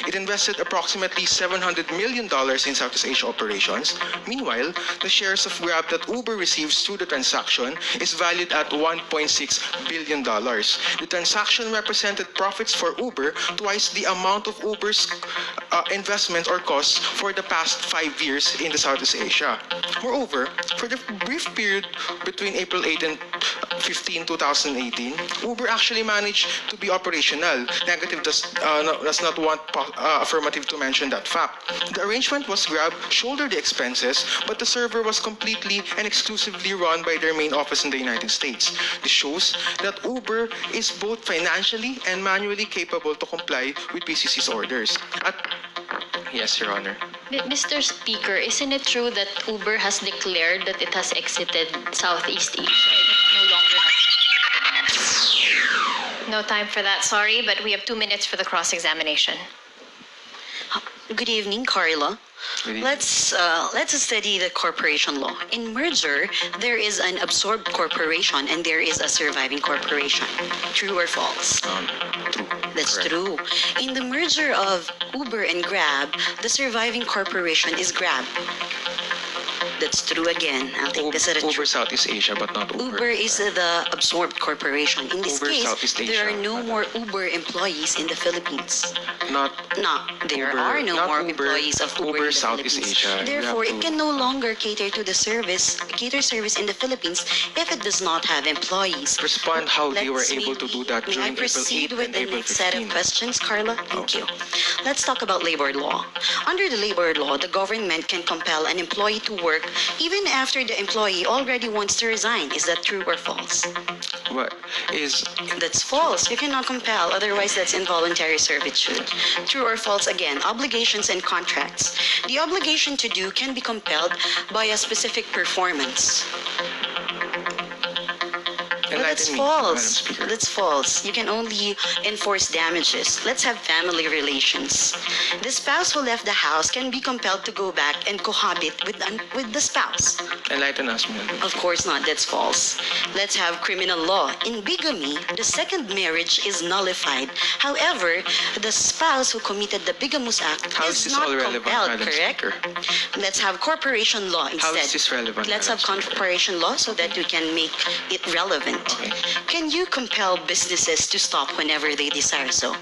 Speaker 3: It invested approximately $700 million in Southeast Asia operations. Meanwhile, the shares of Grab that Uber receives through the transaction is valued at $1.6 billion. The transaction represented profits for Uber twice the amount of Uber's investment or costs for the past 5 years in the Southeast Asia. Moreover, for the brief period between April 8 and 15, 2018, Uber actually managed to be operational. Negative does not want affirmative to mention that fact. The arrangement was Grab shouldered the expenses, but the server was completely and exclusively run by their main office in the United States. This shows that Uber is both financially and manually capable to comply with PCC's orders. Yes, Your Honor.
Speaker 1: Mr. Speaker, isn't it true that Uber has declared that it has exited Southeast Asia? It no longer has. No time for that, sorry, but we have 2 minutes for the cross-examination.
Speaker 9: Good evening, Carla. Let's study the corporation law. In merger, there is an absorbed corporation and there is a surviving corporation. True or false?
Speaker 3: True.
Speaker 9: That's
Speaker 3: Correct.
Speaker 9: true. In the merger of Uber and Grab, the surviving corporation is Grab. That's true again. I'll take this as a
Speaker 3: Uber
Speaker 9: true.
Speaker 3: Southeast Asia, but not Uber.
Speaker 9: Uber is the absorbed corporation. In this
Speaker 3: Uber
Speaker 9: case,
Speaker 3: Southeast
Speaker 9: there are
Speaker 3: Asia.
Speaker 9: no more Uber employees in the Philippines.
Speaker 3: Not
Speaker 9: No, there
Speaker 3: Uber,
Speaker 9: are no
Speaker 3: not
Speaker 9: more
Speaker 3: Uber,
Speaker 9: employees of Uber,
Speaker 3: Uber
Speaker 9: in the
Speaker 3: Southeast
Speaker 9: Philippines.
Speaker 3: Asia. You
Speaker 9: Therefore,
Speaker 3: have
Speaker 9: it
Speaker 3: to-
Speaker 9: can no longer cater service in the Philippines if it does not have employees.
Speaker 3: respond how they were
Speaker 9: Let's
Speaker 3: able to do that
Speaker 9: may I
Speaker 3: during April 8
Speaker 9: proceed with
Speaker 3: and
Speaker 9: the
Speaker 3: April
Speaker 9: next set of
Speaker 3: 15.
Speaker 9: questions, Carla? Thank you. Let's talk about labor law. Under the labor law, the government can compel an employee to work even after the employee already wants to resign. Is that true or false?
Speaker 3: What is
Speaker 9: That's false. You cannot compel, otherwise that's involuntary servitude. True or false again, obligations and contracts. The obligation to do can be compelled by a specific performance. But that's
Speaker 3: enlighten me, Madam
Speaker 9: false.
Speaker 3: Speaker?
Speaker 9: That's false. You can only enforce damages. Let's have family relations. The spouse who left the house can be compelled to go back and cohabit with the spouse.
Speaker 3: Enlighten us, Madam.
Speaker 9: Of course not, that's false. Let's have criminal law. In bigamy, the second marriage is nullified. However, the spouse who committed the bigamous act
Speaker 3: How is
Speaker 9: is
Speaker 3: this
Speaker 9: not
Speaker 3: all relevant,
Speaker 9: compelled,
Speaker 3: Madam
Speaker 9: correct?
Speaker 3: Speaker?
Speaker 9: Let's have corporation law instead.
Speaker 3: How is this relevant,
Speaker 9: Let's
Speaker 3: Madam
Speaker 9: have corporation law so that we can make it relevant.
Speaker 3: Okay.
Speaker 9: Can you compel businesses to stop whenever they desire so?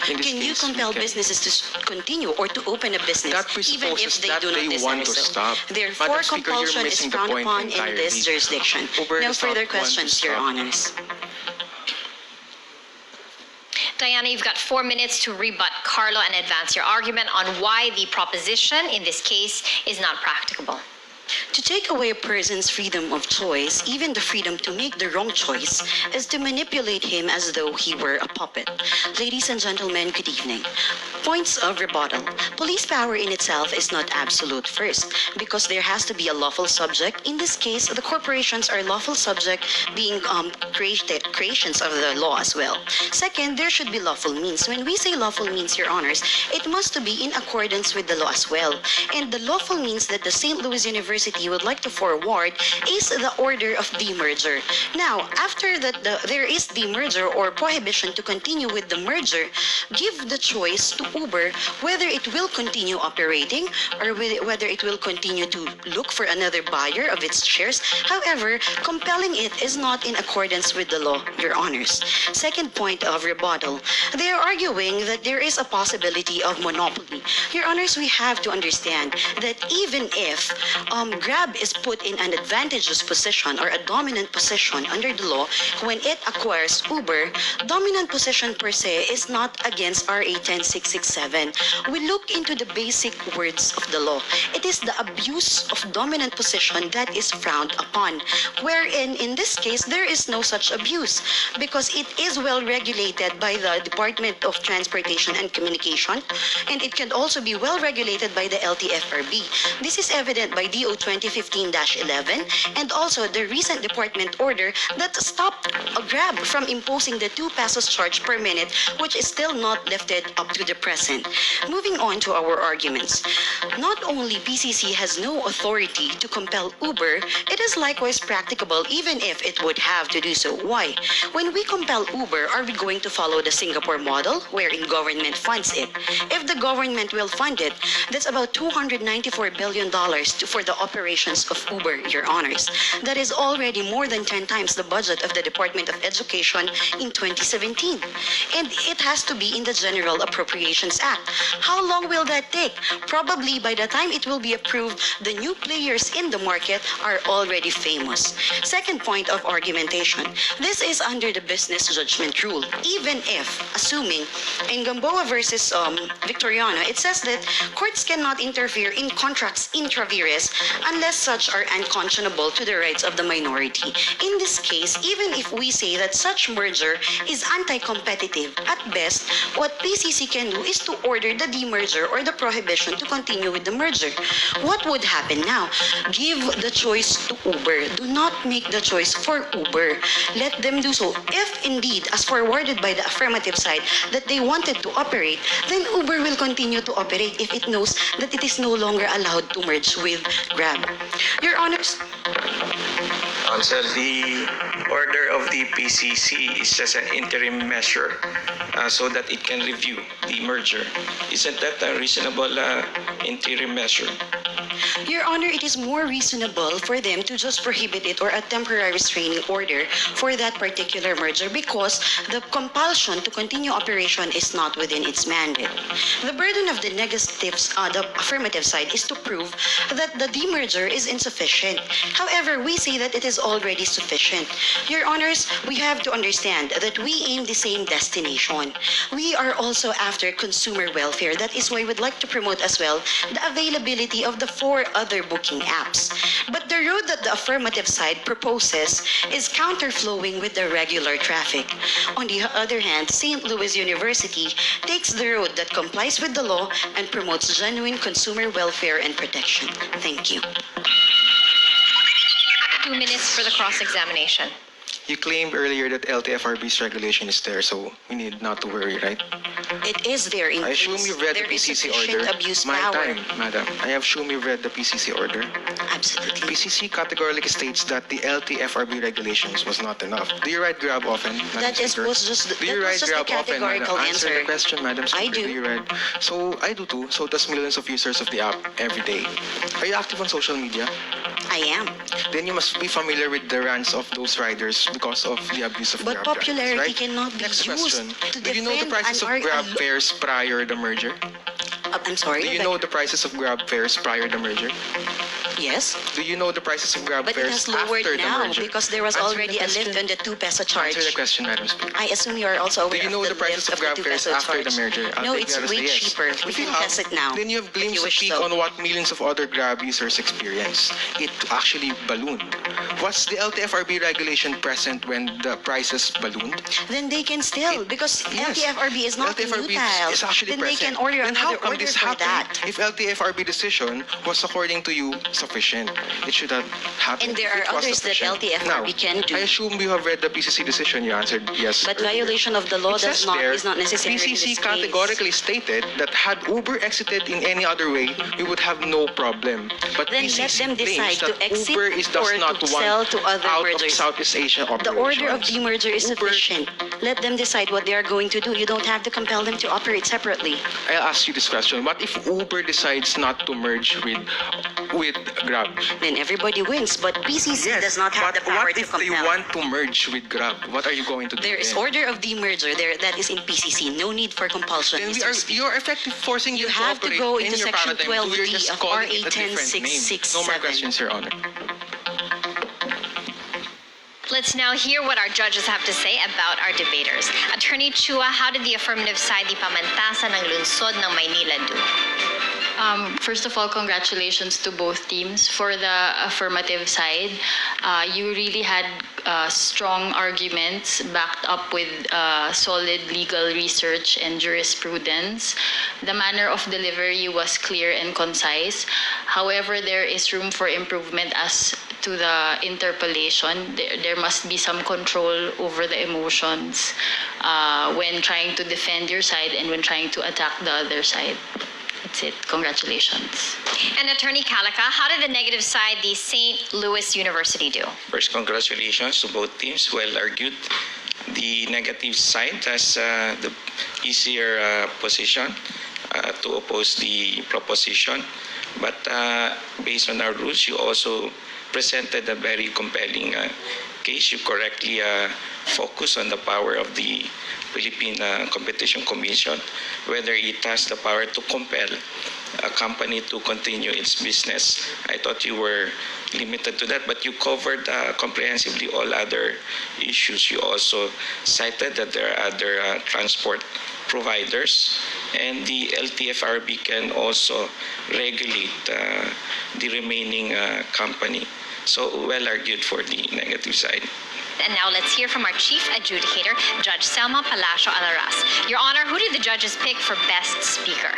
Speaker 3: In this
Speaker 9: Can you
Speaker 3: case, we
Speaker 9: compel
Speaker 3: can.
Speaker 9: businesses to continue or to open a business
Speaker 3: That
Speaker 9: even if
Speaker 3: presupposes
Speaker 9: they
Speaker 3: that
Speaker 9: do not
Speaker 3: they
Speaker 9: desire
Speaker 3: want to
Speaker 9: so?
Speaker 3: stop.
Speaker 9: Therefore,
Speaker 3: Madam Speaker, you're
Speaker 9: compulsion is
Speaker 3: missing the
Speaker 9: frowned
Speaker 3: point
Speaker 9: upon in
Speaker 3: entirely.
Speaker 9: this jurisdiction.
Speaker 3: Uber
Speaker 9: No
Speaker 3: does not
Speaker 9: further
Speaker 3: want to
Speaker 9: questions, Your
Speaker 3: stop.
Speaker 9: Honors.
Speaker 1: Diana, you've got 4 minutes to rebut Carlo and advance your argument on why the proposition in this case is not practicable.
Speaker 9: To take away a person's freedom of choice, even the freedom to make the wrong choice, is to manipulate him as though he were a puppet. Ladies and gentlemen, good evening. Points of rebuttal. Police power in itself is not absolute first, because there has to be a lawful subject. In this case, the corporations are lawful subject, being creations of the law as well. Second, there should be lawful means. When we say lawful means, Your Honors, it must to be in accordance with the law as well. And the lawful means that the St. Louis University would like to forward is the order of demerger. Now, after that there is demerger or prohibition to continue with the merger, give the choice to Uber whether it will continue operating or whether it will continue to look for another buyer of its shares. However, compelling it is not in accordance with the law, Your Honors. Second point of rebuttal. They are arguing that there is a possibility of monopoly. Your Honors, we have to understand that even if Grab is put in an advantageous position or a dominant position under the law when it acquires Uber, dominant position per se is not against RA 10667. We look into the basic words of the law. It is the abuse of dominant position that is frowned upon, wherein in this case there is no such abuse because it is well regulated by the Department of Transportation and Communication, and it can also be well regulated by the LTFRB. This is evident by DOT 2015-11 and also the recent department order that stopped Grab from imposing the 2 pesos charge per minute, which is still not lifted up to the present. Moving on to our arguments. Not only PCC has no authority to compel Uber, it is likewise practicable even if it would have to do so. Why? When we compel Uber, are we going to follow the Singapore model wherein government funds it? If the government will fund it, that's about $294 billion for the operations of Uber, Your Honors. That is already more than 10 times the budget of the Department of Education in 2017. And it has to be in the General Appropriations Act. How long will that take? Probably by the time it will be approved, the new players in the market are already famous. Second point of argumentation. This is under the business judgment rule. Even if, assuming, in Gamboa versus Victoriano, it says that courts cannot interfere in contracts intra vires unless such are unconscionable to the rights of the minority. In this case, even if we say that such merger is anti-competitive, at best, what PCC can do is to order the demerger or the prohibition to continue with the merger. What would happen now? Give the choice to Uber. Do not make the choice for Uber. Let them do so. If indeed, as forwarded by the affirmative side, that they wanted to operate, then Uber will continue to operate if it knows that it is no longer allowed to merge with Grab. Your Honors,
Speaker 12: Counsel, the order of the PCC is just an interim measure so that it can review the merger. Isn't that a reasonable interim measure?
Speaker 9: Your Honor, it is more reasonable for them to just prohibit it or a temporary restraining order for that particular merger because the compulsion to continue operation is not within its mandate. The burden of the negatives, the affirmative side, is to prove that the demerger is insufficient. However, we say that it is already sufficient. Your Honors, we have to understand that we aim the same destination. We are also after consumer welfare. That is why we'd like to promote as well the availability of the 4 other booking apps. But the road that the affirmative side proposes is counterflowing with the regular traffic. On the other hand, St. Louis University takes the road that complies with the law and promotes genuine consumer welfare and protection. Thank you.
Speaker 1: 2 minutes for the cross-examination.
Speaker 3: You claimed earlier that LTFRB's regulation is there, so we need not to worry, right?
Speaker 9: It is there in
Speaker 3: I assume
Speaker 9: case
Speaker 3: you've read the
Speaker 9: there is
Speaker 3: PCC
Speaker 9: sufficient
Speaker 3: order.
Speaker 9: abuse
Speaker 3: My
Speaker 9: power.
Speaker 3: time, madam. I assume you've read the PCC order.
Speaker 9: Absolutely.
Speaker 3: PCC categorically states that the LTFRB regulations was not enough. Do you ride Grab often, Madam
Speaker 9: That is
Speaker 3: Speaker?
Speaker 9: was just
Speaker 3: Do you
Speaker 9: that
Speaker 3: ride
Speaker 9: was just a
Speaker 3: Grab often, madam?
Speaker 9: categorical
Speaker 3: Answer
Speaker 9: answer.
Speaker 3: the question, Madam Speaker.
Speaker 9: I do.
Speaker 3: You ride? So I do too. So does millions of users of the app every day. Are you active on social media?
Speaker 9: I am.
Speaker 3: Then you must be familiar with the rants of those riders because of the abuse of
Speaker 9: But
Speaker 3: Grab
Speaker 9: popularity
Speaker 3: drivers, right?
Speaker 9: cannot be
Speaker 3: Next
Speaker 9: used
Speaker 3: question.
Speaker 9: to
Speaker 3: Do you know the
Speaker 9: defend
Speaker 3: prices of Grab fares prior the merger?
Speaker 9: I'm sorry.
Speaker 3: Do you know the prices of Grab fares prior the merger?
Speaker 9: Yes.
Speaker 3: Do you know the prices of Grab
Speaker 9: But it
Speaker 3: fares
Speaker 9: has lowered
Speaker 3: after the
Speaker 9: now
Speaker 3: merger?
Speaker 9: because there was
Speaker 3: Answer
Speaker 9: already
Speaker 3: the
Speaker 9: a lift
Speaker 3: question.
Speaker 9: on the 2 peso charge.
Speaker 3: Answer the question, Madam Speaker.
Speaker 9: I assume you are also
Speaker 3: Do
Speaker 9: aware
Speaker 3: you know
Speaker 9: of
Speaker 3: the prices
Speaker 9: lift
Speaker 3: of Grab
Speaker 9: the 2
Speaker 3: fares
Speaker 9: peso
Speaker 3: after the
Speaker 9: charge.
Speaker 3: merger?
Speaker 9: No,
Speaker 3: I'll
Speaker 9: it's
Speaker 3: take that as
Speaker 9: way
Speaker 3: a yes.
Speaker 9: cheaper. We
Speaker 3: If you
Speaker 9: can
Speaker 3: have,
Speaker 9: test it now.
Speaker 3: Then you have
Speaker 9: if
Speaker 3: glimpse
Speaker 9: you
Speaker 3: to
Speaker 9: wish
Speaker 3: speak
Speaker 9: so.
Speaker 3: on what millions of other Grab users experience. It actually ballooned. Was the LTFRB regulation present when the prices ballooned?
Speaker 9: Then they can still, because
Speaker 3: Yes.
Speaker 9: LTFRB is not
Speaker 3: LTFRB
Speaker 9: futile.
Speaker 3: is actually
Speaker 9: Then they
Speaker 3: present.
Speaker 9: can order
Speaker 3: Then how
Speaker 9: another
Speaker 3: come
Speaker 9: order
Speaker 3: this
Speaker 9: for
Speaker 3: happened?
Speaker 9: that.
Speaker 3: If LTFRB decision was according to you sufficient, it should have happened.
Speaker 9: And there
Speaker 3: if it
Speaker 9: are
Speaker 3: was
Speaker 9: others that
Speaker 3: sufficient.
Speaker 9: LTFRB
Speaker 3: Now,
Speaker 9: can do.
Speaker 3: I assume you have read the PCC decision. You answered yes.
Speaker 9: But
Speaker 3: earlier.
Speaker 9: violation of the law
Speaker 3: It says there,
Speaker 9: is not necessary in
Speaker 3: PCC
Speaker 9: this case.
Speaker 3: categorically stated that had Uber exited in any other way, we would have no problem. But
Speaker 9: Then
Speaker 3: PCC
Speaker 9: let them decide
Speaker 3: claims
Speaker 9: to
Speaker 3: that
Speaker 9: exit
Speaker 3: Uber does
Speaker 9: or
Speaker 3: not
Speaker 9: to
Speaker 3: want
Speaker 9: sell to other
Speaker 3: out
Speaker 9: mergers.
Speaker 3: of Southeast Asia
Speaker 9: The
Speaker 3: operations.
Speaker 9: order of demerger is
Speaker 3: Uber-
Speaker 9: sufficient. Let them decide what they are going to do. You don't have to compel them to operate separately.
Speaker 3: I'll ask you this question. What if Uber decides not to merge with Grab?
Speaker 9: Then everybody wins. But PCC does not have
Speaker 3: but
Speaker 9: the power
Speaker 3: what
Speaker 9: to
Speaker 3: if they
Speaker 9: compel.
Speaker 3: want to merge with Grab? What are you going to do
Speaker 9: There is
Speaker 3: then?
Speaker 9: order of demerger there. That is in PCC. No need for compulsion.
Speaker 3: Then
Speaker 9: Mr. Speaker.
Speaker 3: you're effectively forcing
Speaker 9: You
Speaker 3: them
Speaker 9: have to
Speaker 3: operate
Speaker 9: go
Speaker 3: in
Speaker 9: into
Speaker 3: your
Speaker 9: Section
Speaker 3: paradigm.
Speaker 9: 12D
Speaker 3: We're just
Speaker 9: of
Speaker 3: calling
Speaker 9: RA
Speaker 3: it a different name.
Speaker 9: 10667.
Speaker 3: No more questions, Your Honor.
Speaker 1: Let's now hear what our judges have to say about our debaters. Attorney Chua, how did the affirmative side, the Pamantasan ng Lunsod ng Maynila do?
Speaker 14: First of all, congratulations to both teams. For the affirmative side, you really had strong arguments backed up with solid legal research and jurisprudence. The manner of delivery was clear and concise. However, there is room for improvement as to the interpolation. There must be some control over the emotions when trying to defend your side and when trying to attack the other side. That's it. Congratulations.
Speaker 1: And Attorney Calica, how did the negative side, the St. Louis University, do?
Speaker 12: First, congratulations to both teams. Well argued. The negative side has the easier position to oppose the proposition. But based on our rules, you also presented a very compelling case. You correctly focus on the power of the Philippine Competition Commission, whether it has the power to compel a company to continue its business. I thought you were limited to that, but you covered comprehensively all other issues. You also cited that there are other transport providers, and the LTFRB can also regulate the remaining company. So well argued for the negative side.
Speaker 1: And now let's hear from our chief adjudicator, Judge Selma Palacio Alaras. Your Honor, who did the judges pick for Best Speaker?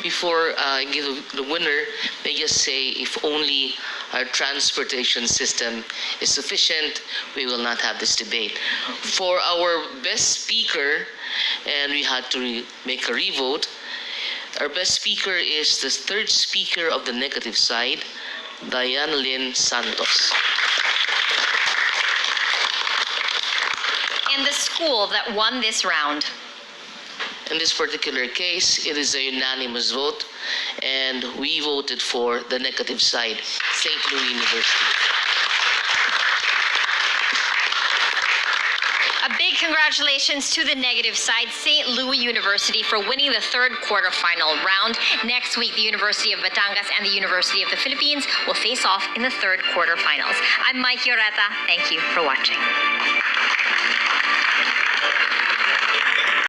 Speaker 13: Before I give the winner, may I just say if only our transportation system is sufficient, we will not have this debate. For our best speaker, and we had to make a revote, our best speaker is the third speaker of the negative side, Dee Santos.
Speaker 1: And the school that won this round?
Speaker 13: In this particular case, it is a unanimous vote, and we voted for the negative side, St. Louis University.
Speaker 1: A big congratulations to the negative side, St. Louis University, for winning the third quarterfinal round. Next week, the University of Batangas and the University of the Philippines will face off in the third quarterfinals. I'm Maiki Oreta. Thank you for watching.